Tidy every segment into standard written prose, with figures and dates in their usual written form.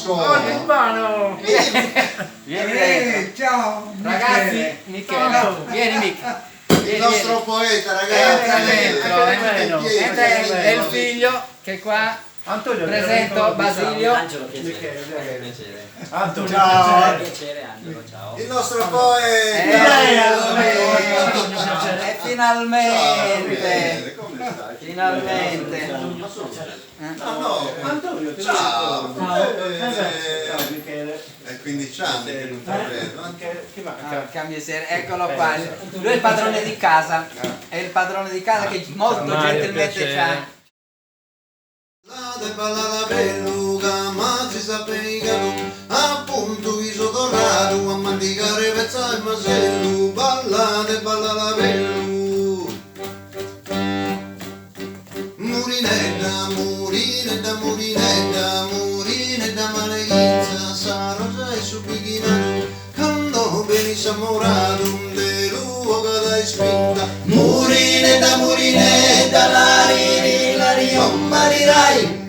Francesco! Oh, Silvano! Vieni dentro. Ciao! Ragazzi, Michele, vieni Michele. Il nostro poeta, ragazzi! Entra dentro, Meno. è il figlio che qua Antonio, presento Basilio. Angelo, piacere. Antonio, Ciao. Piacere Angelo, ciao. Il nostro poeta! Finalmente, Come stai? finalmente. No, Antonio, ciao! Ciao Michele. È 15 anni che non ti vedo. Che va? Cambia serie, eccolo qua. Lui è il padrone di casa. È il padrone di casa che molto gentilmente ci ha. La de balla la belluga, ma si sapeva appunto viso dorato a mandicare pezza il masello, balla de balla la bellu. Murinetta, murinetta, murinetta, murinetta maleghizza, sa rosa e su bicchinato, quando venisse ammorato, de luogo dai spinta. Murinetta, murinetta, la riom marirai.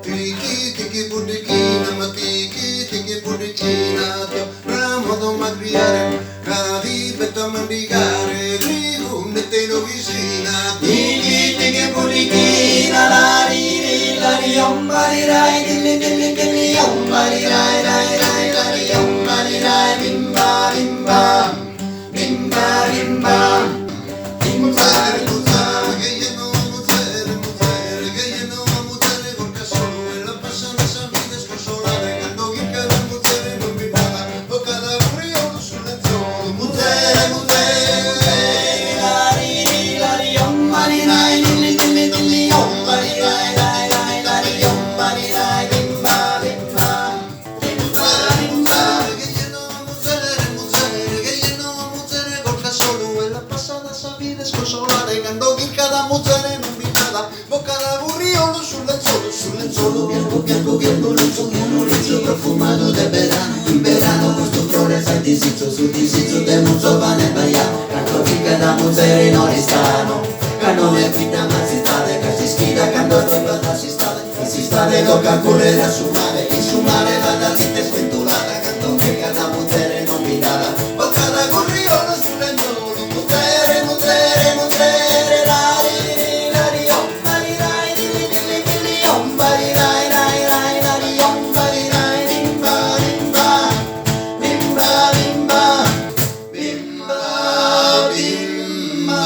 Tiki tiki budichina, ma tiki budichina, ramo da macriare, cadi betta mandicare, rigunde te lo vicina. Tiki budichina, la riom marirai, dilli riom marirai, la riom marirai, bimba bimba, bimba bimba. Muzere, che io non muzere, che io non muzere, perché solo e la passano sapete sconsolare, quando chi cade muzere non mi paga, bocca da frio sul lenzuolo, muzere, la riom marirai, dilli om marirai, la riom marirai, bimba, bimba, bimba, bimba, che io non muzere, che io non muzere, perché solo e la passata sapete sconsolare, quando chi cade muzere non mi paga, bocca da burriolo sul lenzuolo, bianco, lenzuolo, rizzo profumato del verano, in verano questo fiore sai di sizzo del muzzovane baiano, canto chi cade muzere non restano, canno me vita ma si state, che si schida, canto arriva si state, tocca correre a sumare, va da zitta sventolata, canto chi cade muzere non mi dà, bocca da burriolo sul lenzuolo, muzere, la riom marirai, dilli om marirai, la riom marirai, bimba bimba, bimba bimba, bimba bimba.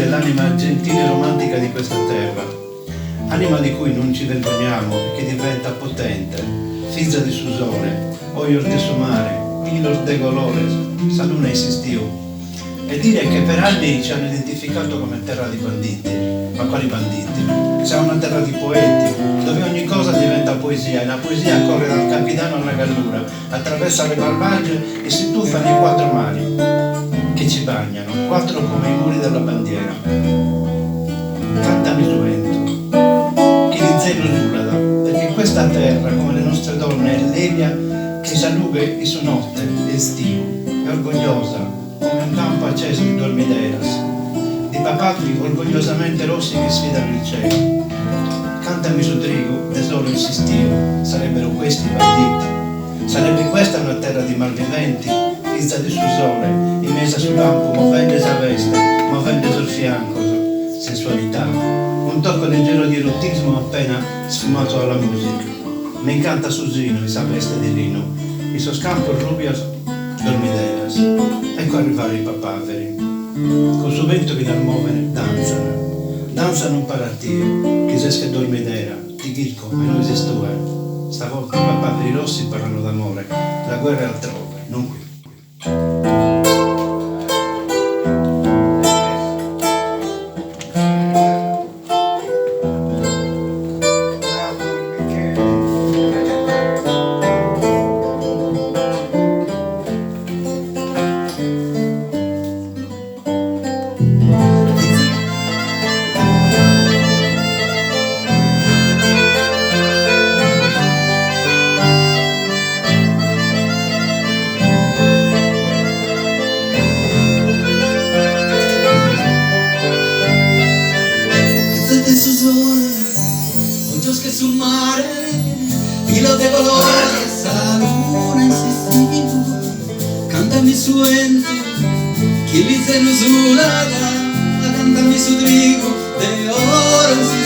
dell'anima gentile e romantica di questa terra, anima di cui non ci vergogniamo e che diventa potente, figlia di su sole, oior de su mare, pilos de colores, saluna esistiu. E dire che per anni ci hanno identificato come terra di banditi. Ma quali banditi? Siamo una terra di poeti, dove ogni cosa diventa poesia, e la poesia corre dal Capitano alla Gallura, attraversa le malvagie e si tuffa nei 4 mari che ci bagnano, 4 come i muri della bandiera. Cantami su vento, chi di zelo sullada, perché questa terra, come le nostre donne, è levia che salughe i su notte, è estivo, è orgogliosa, come un campo acceso di dormideras, di papaveri orgogliosamente rossi che sfidano il cielo. Cantami su trigo, tesoro insistio, sarebbero questi i banditi? Sarebbe questa una terra di malviventi, figlia di su sole, in mesa sul campo, movendo sa veste, movendo sul fianco, sensualità, un tocco leggero di erotismo appena sfumato dalla musica. Me encanta su Gino, sa veste di lino, i suo scampo rubios dormideras. Ecco arrivare i papaveri, col suo vento che dal muovere danzano un paratio, che se che dormidera, ti dico, e non esistue. Stavolta i papaveri rossi parlano d'amore, la guerra è altrove, non qui. Que su mare, filo de colores, a la luna insistiu, cántame su vento, que dice no sulada, cántame su trigo de oro.